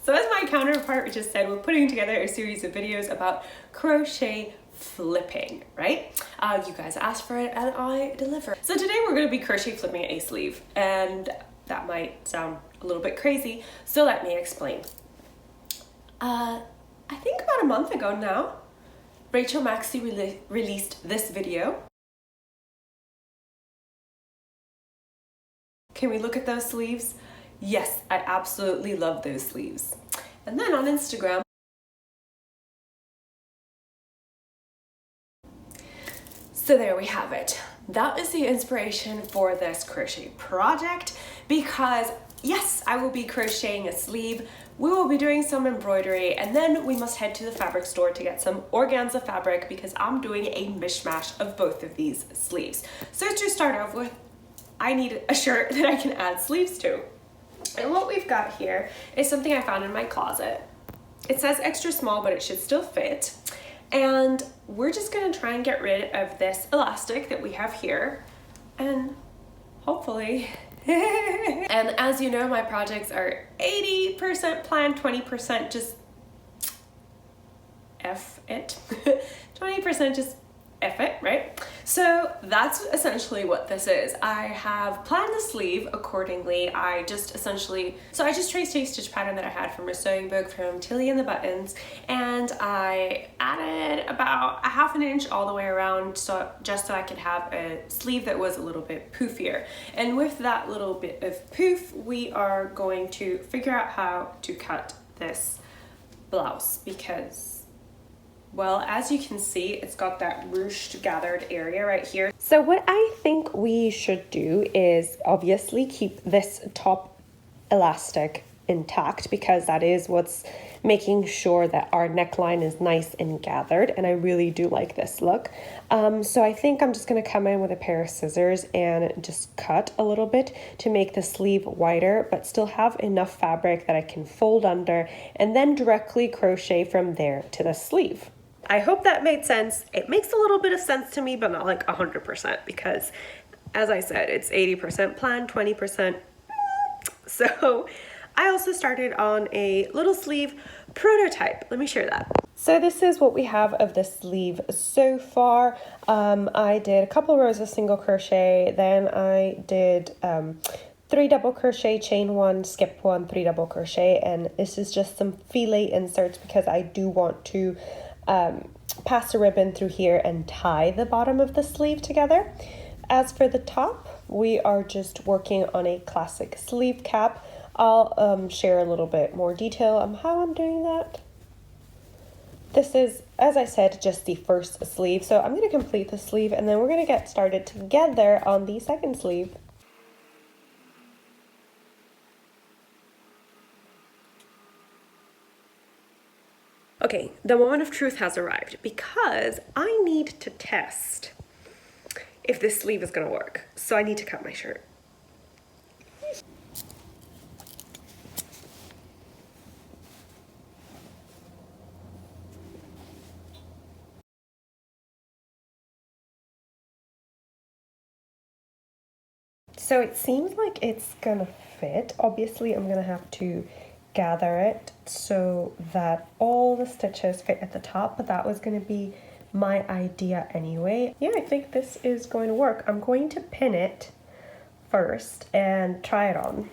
So as my counterpart just said, we're putting together a series of videos about crochet flipping, right? You guys asked for it and I deliver. So today we're going to be crochet flipping a sleeve, and that might sound a little bit crazy, so let me explain. I think about a month ago now, Rachel Maksy released this video. Can we look at those sleeves? Yes, I absolutely love those sleeves. And then on Instagram, so there we have it. That is the inspiration for this crochet project, because yes, I will be crocheting a sleeve, we will be doing some embroidery, and then we must head to the fabric store to get some organza fabric because I'm doing a mishmash of both of these sleeves. So to start off with, I need a shirt that I can add sleeves to. And what we've got here is something I found in my closet. It says extra small, but it should still fit. And we're just gonna try and get rid of this elastic that we have here, and hopefully, and as you know, my projects are 80% planned, 20% just F it, 20% just F it, right? So that's essentially what this is. I have planned the sleeve accordingly. I just traced a stitch pattern that I had from a sewing book from Tilly and the Buttons, and I added about a ½ inch all the way around, just so I could have a sleeve that was a little bit poofier. And with that little bit of poof, we are going to figure out how to cut this blouse, because, well, as you can see, it's got that ruched gathered area right here. So what I think we should do is obviously keep this top elastic intact, because that is what's making sure that our neckline is nice and gathered, and I really do like this look. So I think I'm just going to come in with a pair of scissors and just cut a little bit to make the sleeve wider, but still have enough fabric that I can fold under and then directly crochet from there to the sleeve. I hope that made sense. It makes a little bit of sense to me, but not like 100%, because as I said, it's 80% planned, 20%. So I also started on a little sleeve prototype. Let me share that. So this is what we have of the sleeve so far. I did a couple rows of single crochet, then I did 3 double crochet, chain 1, skip 1, 3 double crochet, and this is just some filet inserts because I do want to pass a ribbon through here and tie the bottom of the sleeve together. As for the top, we are just working on a classic sleeve cap. I'll share a little bit more detail on how I'm doing that. This is, as I said, just the first sleeve, so I'm going to complete the sleeve and then we're going to get started together on the second sleeve. Okay, the moment of truth has arrived, because I need to test if this sleeve is gonna work. So I need to cut my shirt. So it seems like it's gonna fit. Obviously, I'm gonna have to gather it so that all the stitches fit at the top, but that was going to be my idea anyway. Yeah, I think this is going to work. I'm going to pin it first and try it on.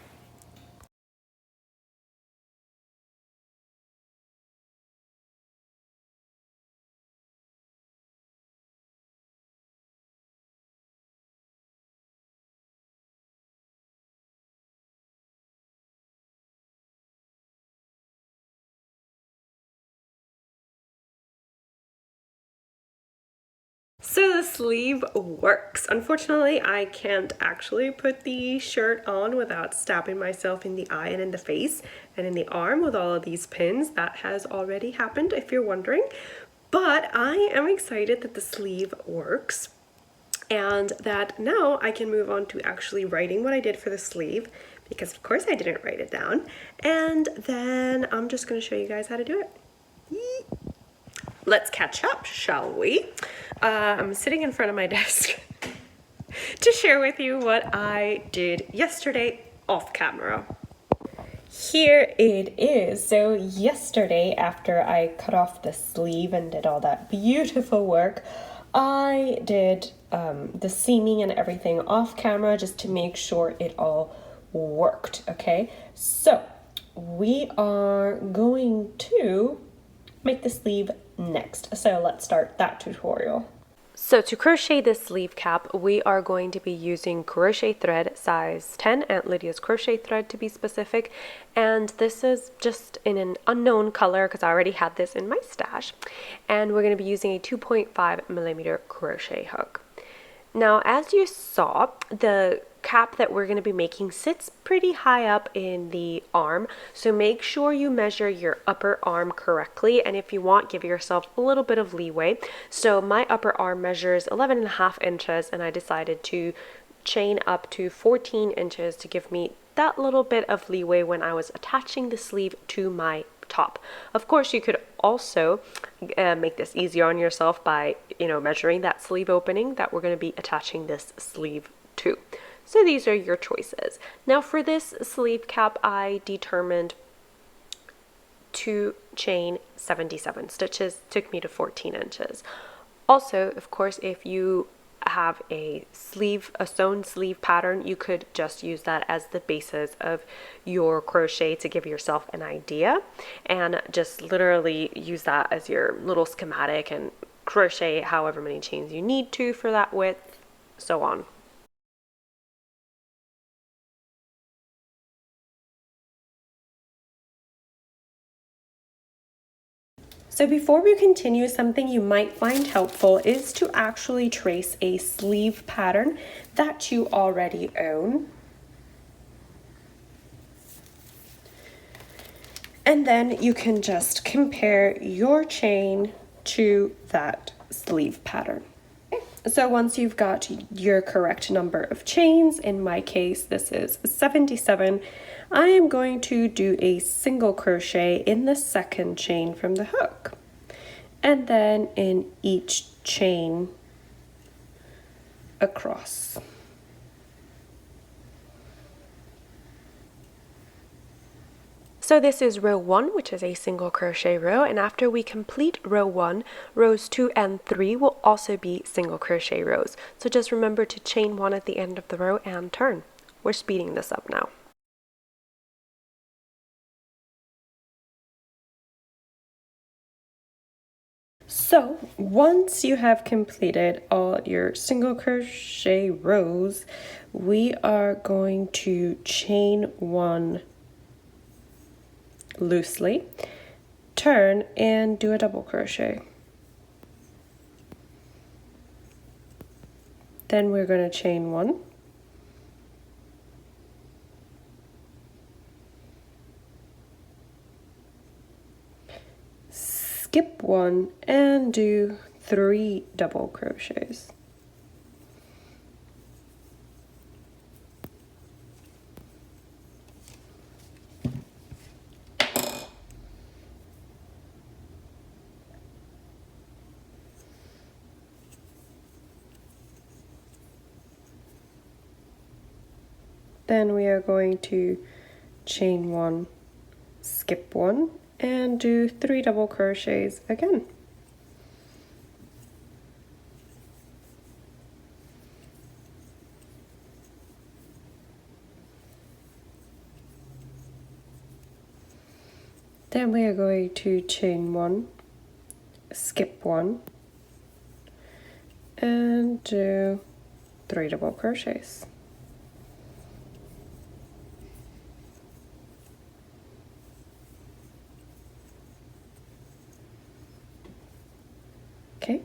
So the sleeve works. Unfortunately, I can't actually put the shirt on without stabbing myself in the eye and in the face and in the arm with all of these pins. That has already happened, if you're wondering. But I am excited that the sleeve works, and that now I can move on to actually writing what I did for the sleeve, because of course I didn't write it down. And then I'm just going to show you guys how to do it. Let's catch up, shall we? I'm sitting in front of my desk to share with you what I did yesterday off camera. Here it is. So yesterday, after I cut off the sleeve and did all that beautiful work, I did the seaming and everything off camera just to make sure it all worked, okay? So we are going to make the sleeve next. So let's start that tutorial. So to crochet this sleeve cap, we are going to be using crochet thread size 10, Aunt Lydia's crochet thread to be specific. And this is just in an unknown color because I already had this in my stash. And we're going to be using a 2.5 millimeter crochet hook. Now, as you saw, the cap that we're going to be making sits pretty high up in the arm, so make sure you measure your upper arm correctly, and if you want, give yourself a little bit of leeway. So my upper arm measures 11.5 inches, and I decided to chain up to 14 inches to give me that little bit of leeway when I was attaching the sleeve to my top. Of course, you could also make this easier on yourself by, measuring that sleeve opening that we're going to be attaching this sleeve to. So these are your choices. Now for this sleeve cap, I determined to chain 77 stitches, took me to 14 inches. Also, of course, if you have a sewn sleeve pattern, you could just use that as the basis of your crochet to give yourself an idea, and just literally use that as your little schematic and crochet however many chains you need to for that width, so on. So before we continue, something you might find helpful is to actually trace a sleeve pattern that you already own. And then you can just compare your chain to that sleeve pattern. So once you've got your correct number of chains, in my case this is 77, I am going to do a single crochet in the second chain from the hook, and then in each chain across. So this is row 1, which is a single crochet row, and after we complete row 1, rows 2 and 3 will also be single crochet rows. So just remember to chain 1 at the end of the row and turn. We're speeding this up now. So once you have completed all your single crochet rows, we are going to chain 1 loosely, turn and do a double crochet. Then we're going to chain 1, skip 1 and do 3 double crochets. Then we are going to chain 1, skip 1, and do 3 double crochets again. Then we are going to chain 1, skip 1, and do 3 double crochets. Okay,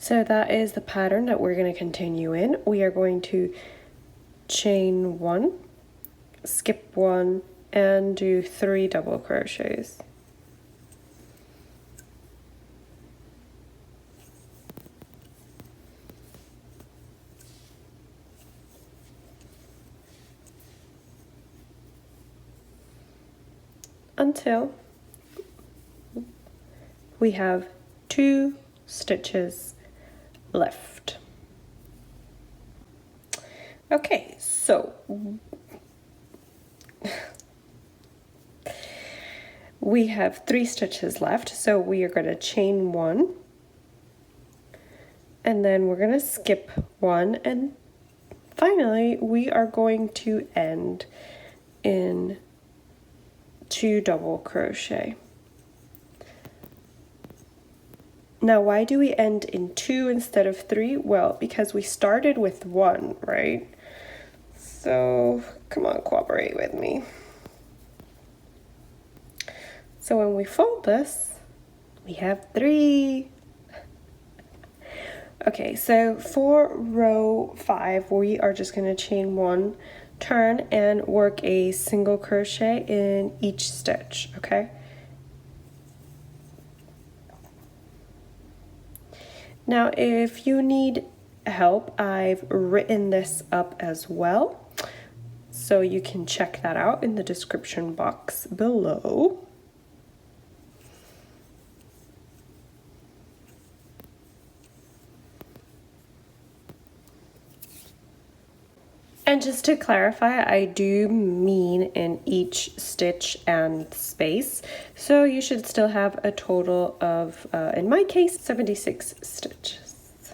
so that is the pattern that we're going to continue in. We are going to chain 1, skip 1, and do 3 double crochets. Until we have 2 stitches left. Okay, so we have 3 stitches left, so we are going to chain 1, and then we're going to skip 1, and finally we are going to end in 2 double crochet. Now, why do we end in 2 instead of 3? Well, because we started with 1, right? So come on, cooperate with me. So when we fold this, we have 3. Okay, so for row 5, we are just going to chain 1, turn, and work a single crochet in each stitch, okay? Now, if you need help, I've written this up as well, so you can check that out in the description box below. And just to clarify, I do mean in each stitch and space, so you should still have a total of, in my case, 76 stitches.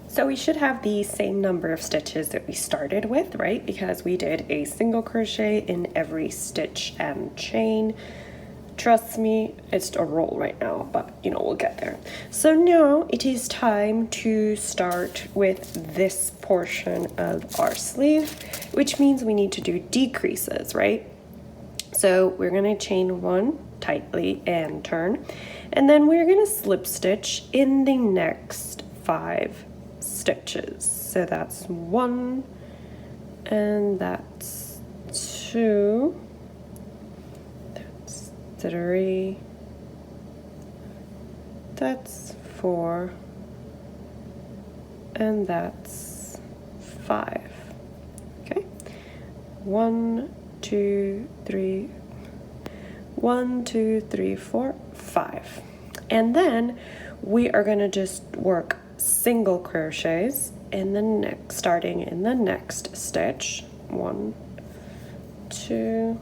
So we should have the same number of stitches that we started with, right? Because we did a single crochet in every stitch and chain. Trust me, it's a roll right now, but you know, we'll get there. So now it is time to start with this portion of our sleeve, which means we need to do decreases, right? So we're gonna chain 1 tightly and turn, and then we're gonna slip stitch in the next 5 stitches. So that's 1, and that's 2, 3, that's 4, and that's 5. Okay, 1, 2, 3, 1, 2, 3, 4, 5. And then we are going to just work single crochets in the next, starting in the next stitch. 1, 2.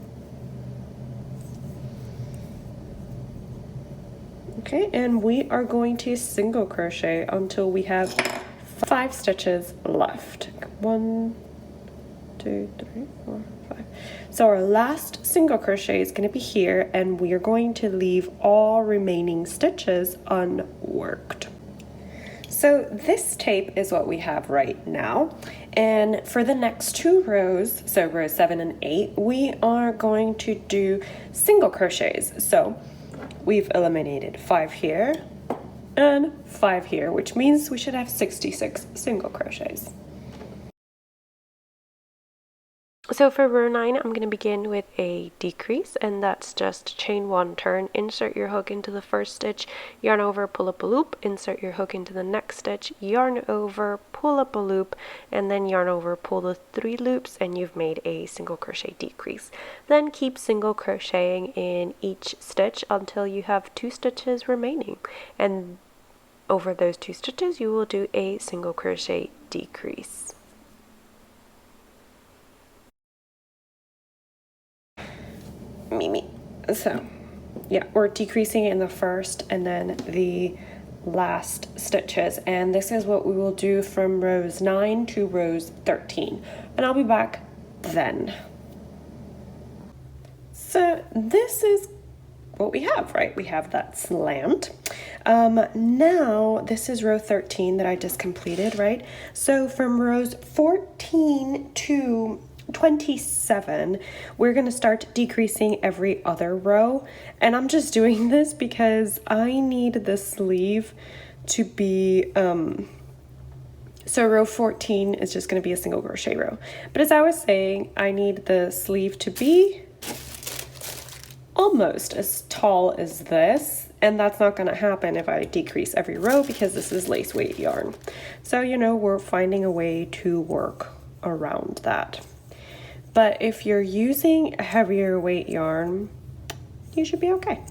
Okay, and we are going to single crochet until we have 5 stitches left. 1, 2, 3, 4, 5. So our last single crochet is going to be here, and we are going to leave all remaining stitches unworked. So this tape is what we have right now, and for the next 2 rows, so rows 7 and 8, we are going to do single crochets. So we've eliminated 5 here and 5 here, which means we should have 66 single crochets. So for row 9, I'm going to begin with a decrease, and that's just chain 1, turn, insert your hook into the first stitch, yarn over, pull up a loop, insert your hook into the next stitch, yarn over, pull up a loop, and then yarn over, pull the 3 loops, and you've made a single crochet decrease. Then keep single crocheting in each stitch until you have 2 stitches remaining, and over those 2 stitches you will do a single crochet decrease. So yeah, we're decreasing in the first and then the last stitches, and this is what we will do from rows 9 to rows 13, and I'll be back then. So this is what we have, right? We have that slant. Now this is row 13 that I just completed, right? So from rows 14 to 27, we're going to start decreasing every other row, and I'm just doing this because I need the sleeve to be so row 14 is just going to be a single crochet row, but as I was saying, I need the sleeve to be almost as tall as this, and that's not going to happen if I decrease every row because this is lace weight yarn. So you know, we're finding a way to work around that. But if you're using a heavier weight yarn, you should be okay.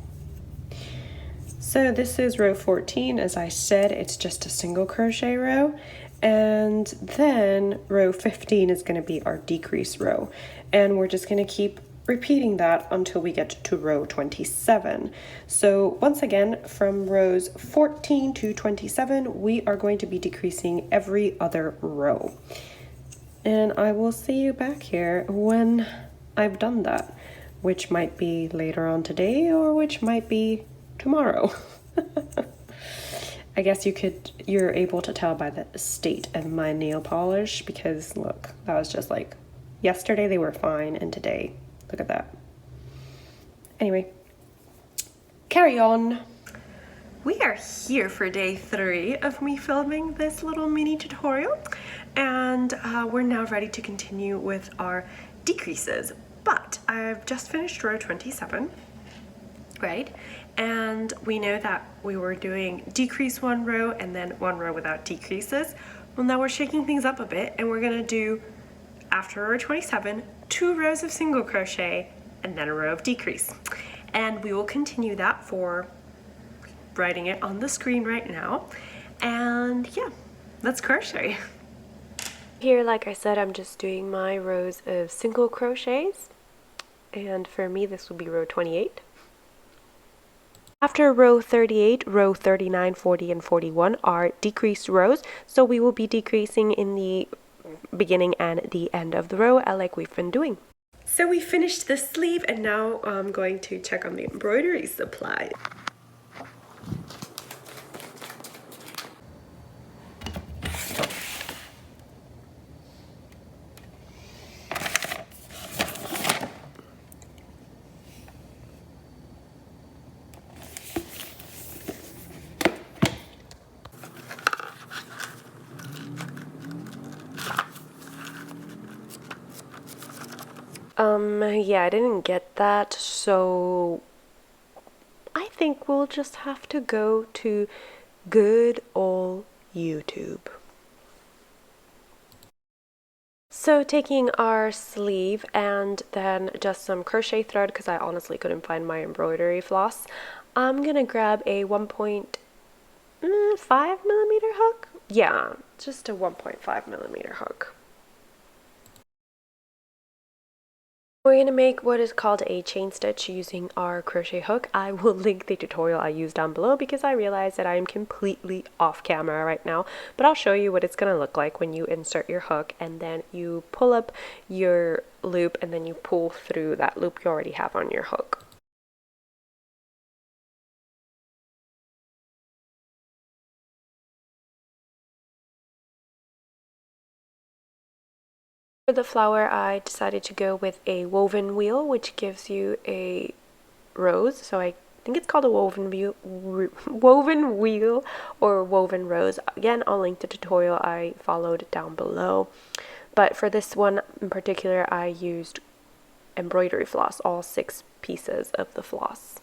So this is row 14. As I said, it's just a single crochet row. And then row 15 is going to be our decrease row. And we're just going to keep repeating that until we get to row 27. So once again, from rows 14 to 27, we are going to be decreasing every other row. And I will see you back here when I've done that, which might be later on today or which might be tomorrow. I guess you're able to tell by the state of my nail polish, because look, that was just like, yesterday they were fine and today, look at that. Anyway, carry on. We are here for day 3 of me filming this little mini tutorial, and we're now ready to continue with our decreases. But I've just finished row 27, right? And we know that we were doing decrease 1 row and then 1 row without decreases. Well, now we're shaking things up a bit, and we're gonna do, after row 27, 2 rows of single crochet and then a row of decrease. And we will continue that for, writing it on the screen right now. And yeah, let's crochet. Here, like I said, I'm just doing my rows of single crochets. And for me, this will be row 28. After row 38, row 39, 40, and 41 are decreased rows, so we will be decreasing in the beginning and the end of the row like we've been doing. So we finished the sleeve, and now I'm going to check on the embroidery supply. Yeah, I didn't get that, so I think we'll just have to go to good old YouTube. So taking our sleeve and then just some crochet thread, because I honestly couldn't find my embroidery floss, I'm gonna grab a 1.5 millimeter hook. Yeah, just a 1.5 millimeter hook. We're going to make what is called a chain stitch using our crochet hook. I will link the tutorial I used down below because I realize that I am completely off camera right now, but I'll show you what it's going to look like when you insert your hook and then you pull up your loop and then you pull through that loop you already have on your hook. For the flower, I decided to go with a woven wheel, which gives you a rose. So I think it's called a woven wheel or woven rose. Again, I'll link the tutorial I followed down below. But for this one in particular, I used embroidery floss, all 6 pieces of the floss.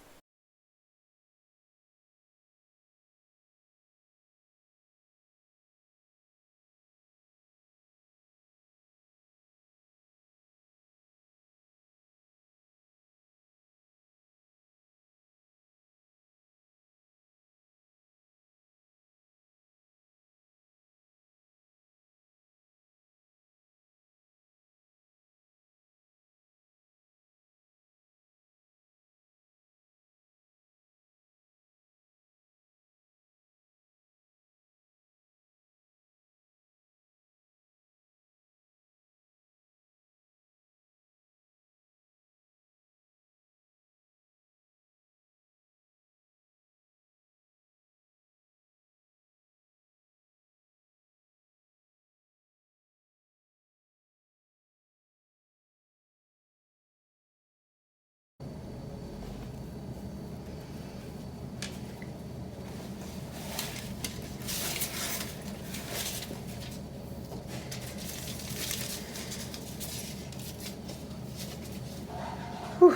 Whew.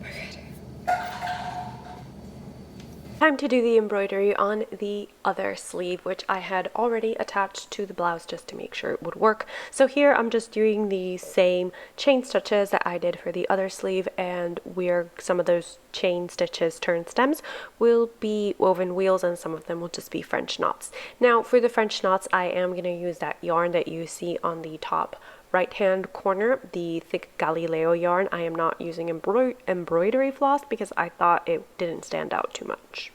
We're good. Time to do the embroidery on the other sleeve, which I had already attached to the blouse just to make sure it would work. So here I'm just doing the same chain stitches that I did for the other sleeve, and where some of those chain stitches turn stems will be woven wheels and some of them will just be French knots. Now for the French knots, I am going to use that yarn that you see on the top right hand corner, the thick Galileo yarn. I am not using embroidery floss because I thought it didn't stand out too much.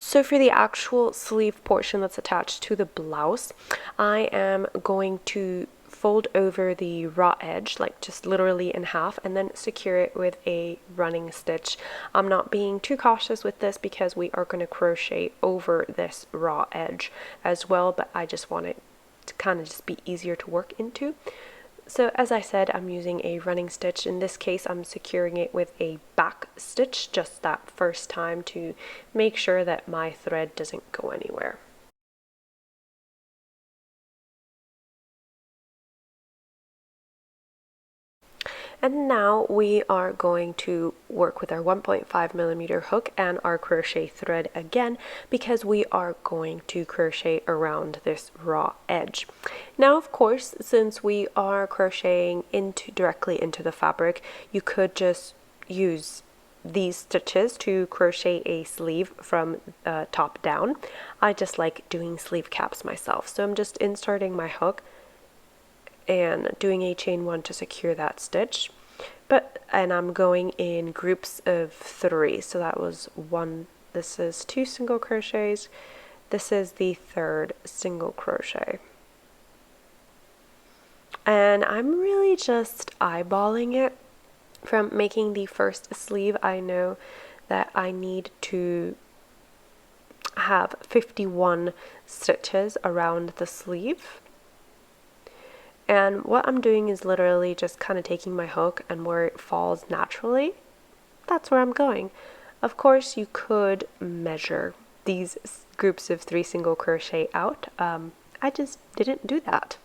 So for the actual sleeve portion that's attached to the blouse, I am going to fold over the raw edge, like just literally in half, and then secure it with a running stitch. I'm not being too cautious with this because we are going to crochet over this raw edge as well, but I just want it to kind of just be easier to work into. So as I said, I'm using a running stitch. In this case, I'm securing it with a back stitch just that first time to make sure that my thread doesn't go anywhere. And now we are going to work with our 1.5mm hook and our crochet thread again, because we are going to crochet around this raw edge. Now, of course, since we are crocheting directly into the fabric, you could just use these stitches to crochet a sleeve from top down. I just like doing sleeve caps myself, so I'm just inserting my hook and doing a chain one to secure that stitch, and I'm going in groups of 3. So that was one, this is 2 single crochets, this is the 3rd single crochet, and I'm really just eyeballing it. From making the first sleeve, I know that I need to have 51 stitches around the sleeve. And what I'm doing is literally just kind of taking my hook, and where it falls naturally, that's where I'm going. Of course, you could measure these groups of 3 single crochet out. I just didn't do that.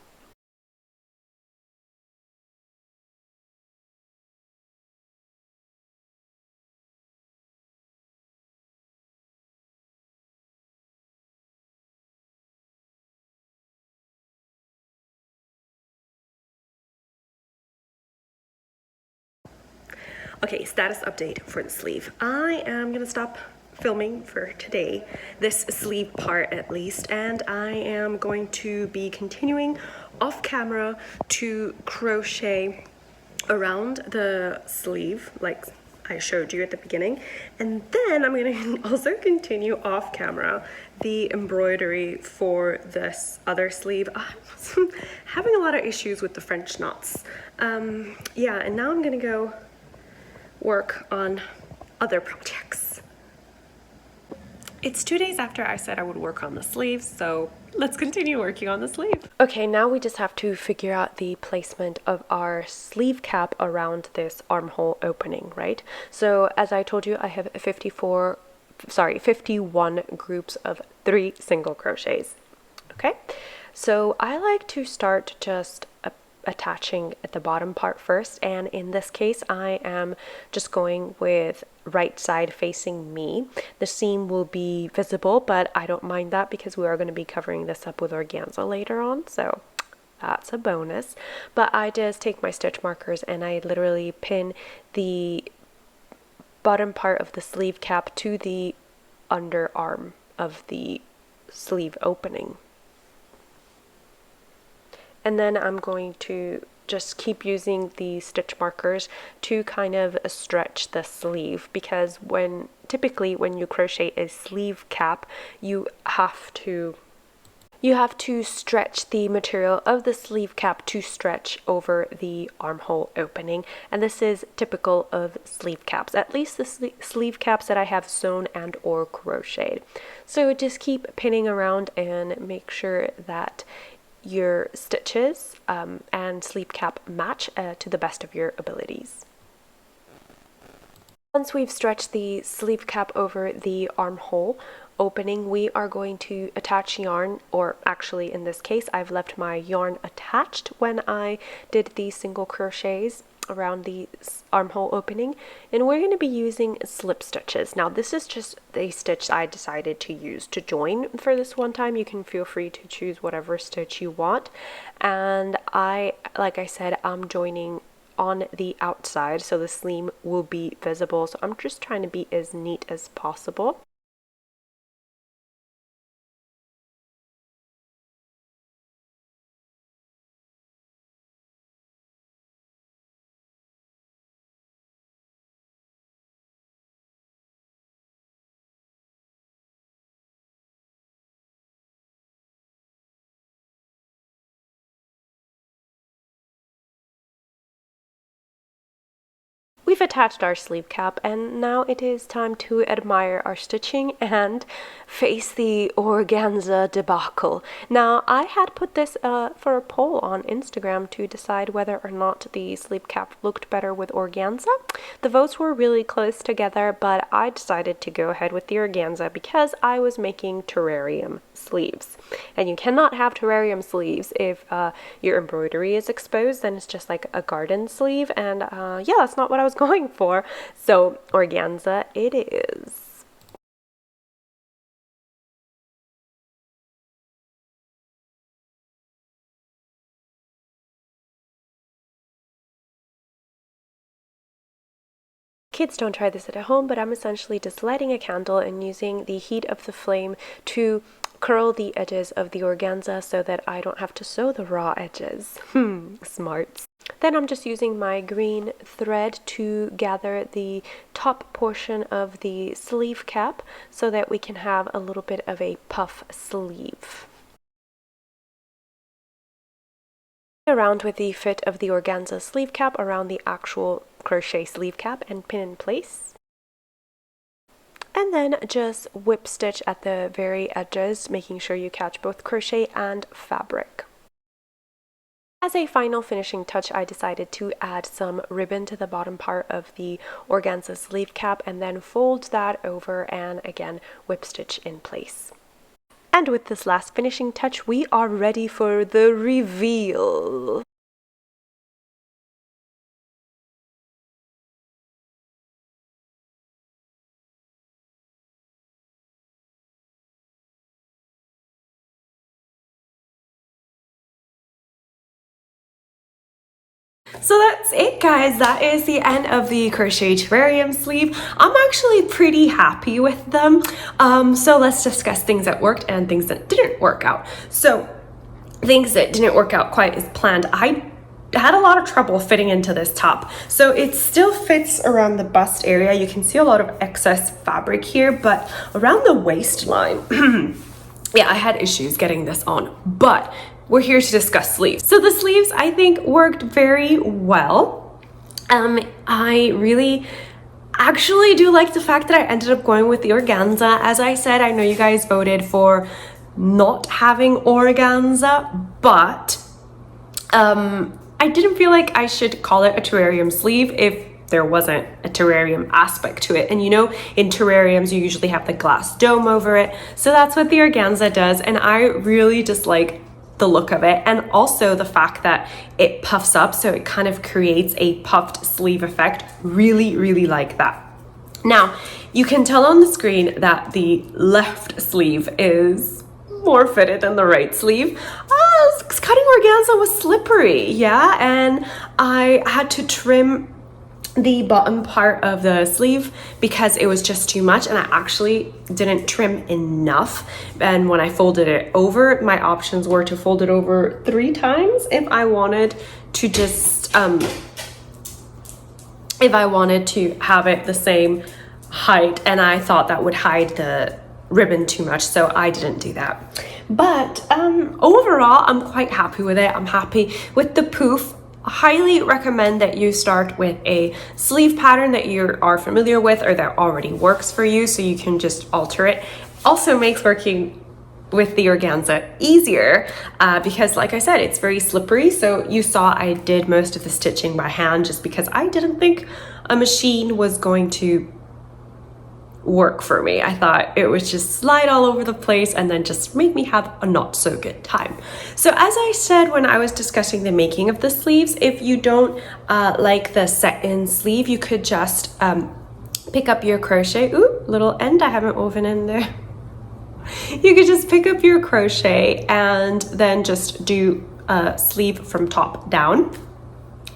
Okay, status update for the sleeve. I am gonna stop filming for today, this sleeve part at least, and I am going to be continuing off camera to crochet around the sleeve like I showed you at the beginning, and then I'm going to also continue off camera the embroidery for this other sleeve. I'm having a lot of issues with the French knots. Yeah, and now I'm going to go work on other projects. It's 2 days after I said I would work on the sleeve, so let's continue working on the sleeve. Okay, now we just have to figure out the placement of our sleeve cap around this armhole opening, right? So as I told you, I have 51 groups of 3 single crochets. Okay, so I like to start just attaching at the bottom part first, and in this case I am just going with right side facing me. The seam will be visible, but I don't mind that because we are going to be covering this up with organza later on, so that's a bonus. But I just take my stitch markers and I literally pin the bottom part of the sleeve cap to the underarm of the sleeve opening. And then I'm going to just keep using the stitch markers to kind of stretch the sleeve, because typically when you crochet a sleeve cap, you have to stretch the material of the sleeve cap to stretch over the armhole opening, and this is typical of sleeve caps, at least the sleeve caps that I have sewn and or crocheted. So just keep pinning around and make sure that your stitches and sleeve cap match to the best of your abilities. Once we've stretched the sleeve cap over the armhole opening, we are going to attach yarn, or actually in this case I've left my yarn attached when I did the single crochets around the armhole opening, and we're going to be using slip stitches. Now this is just a stitch I decided to use to join for this one time. You can feel free to choose whatever stitch you want, and like I said, I'm joining on the outside so the seam will be visible, so I'm just trying to be as neat as possible. We've attached our sleeve cap, and now it is time to admire our stitching and face the organza debacle. Now, I had put this for a poll on Instagram to decide whether or not the sleeve cap looked better with organza. The votes were really close together, but I decided to go ahead with the organza because I was making terrarium sleeves. And you cannot have terrarium sleeves if your embroidery is exposed, then it's just like a garden sleeve, and yeah, that's not what I was going for. So organza it is. Kids, don't try this at home, but I'm essentially just lighting a candle and using the heat of the flame to curl the edges of the organza so that I don't have to sew the raw edges. Smarts. Then I'm just using my green thread to gather the top portion of the sleeve cap so that we can have a little bit of a puff sleeve. Around with the fit of the organza sleeve cap around the actual crochet sleeve cap and pin in place. And then just whip stitch at the very edges, making sure you catch both crochet and fabric. As a final finishing touch, I decided to add some ribbon to the bottom part of the organza sleeve cap and then fold that over and again whip stitch in place. And with this last finishing touch, we are ready for the reveal. So that's it, guys. That is the end of the crochet terrarium sleeve. I'm actually pretty happy with them. So let's discuss things that worked and things that didn't work out. So things that didn't work out quite as planned. I had a lot of trouble fitting into this top. So it still fits around the bust area. You can see a lot of excess fabric here, but around the waistline, yeah, I had issues getting this on, but we're here to discuss sleeves. So the sleeves, I think, worked very well. I really actually do like the fact that I ended up going with the organza. As I said, I know you guys voted for not having organza, but I didn't feel like I should call it a terrarium sleeve if there wasn't a terrarium aspect to it. And you know, in terrariums, you usually have the glass dome over it. So that's what the organza does. And I really just like the look of it, and also the fact that it puffs up, so it kind of creates a puffed sleeve effect. Really like that. Now you can tell on the screen that the left sleeve is more fitted than the right sleeve. Cutting organza was slippery, yeah, and I had to trim the bottom part of the sleeve because it was just too much, and I actually didn't trim enough. And when I folded it over, my options were to fold it over 3 times if I wanted to just if I wanted to have it the same height, and I thought that would hide the ribbon too much, so I didn't do that. But overall, I'm quite happy with it. I'm happy with the poof. Highly recommend that you start with a sleeve pattern that you are familiar with or that already works for you, so you can just alter it. Also makes working with the organza easier because, like I said, it's very slippery. So you saw I did most of the stitching by hand just because I didn't think a machine was going to work for me. I thought it would just slide all over the place and then just make me have a not so good time. So as I said when I was discussing the making of the sleeves, if you don't like the set-in sleeve, you could just pick up your crochet. Ooh, little end I haven't woven in there. You could just pick up your crochet and then just do a sleeve from top down.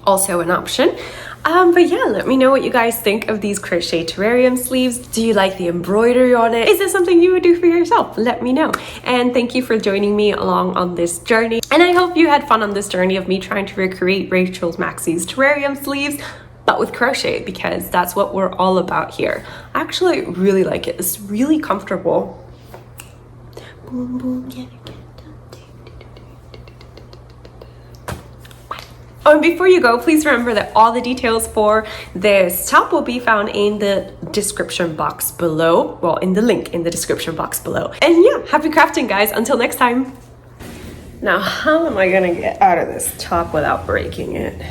Also an option. But yeah, let me know what you guys think of these crochet terrarium sleeves. Do you like the embroidery on it? Is this something you would do for yourself? Let me know. And thank you for joining me along on this journey. And I hope you had fun on this journey of me trying to recreate Rachel's Maksy's terrarium sleeves, but with crochet, because that's what we're all about here. I actually really like it. It's really comfortable. Boom, boom, yeah. Oh, and before you go, please remember that all the details for this top will be found in the description box below. Well, in the link in the description box below. And yeah, happy crafting, guys. Until next time. Now, how am I gonna get out of this top without breaking it?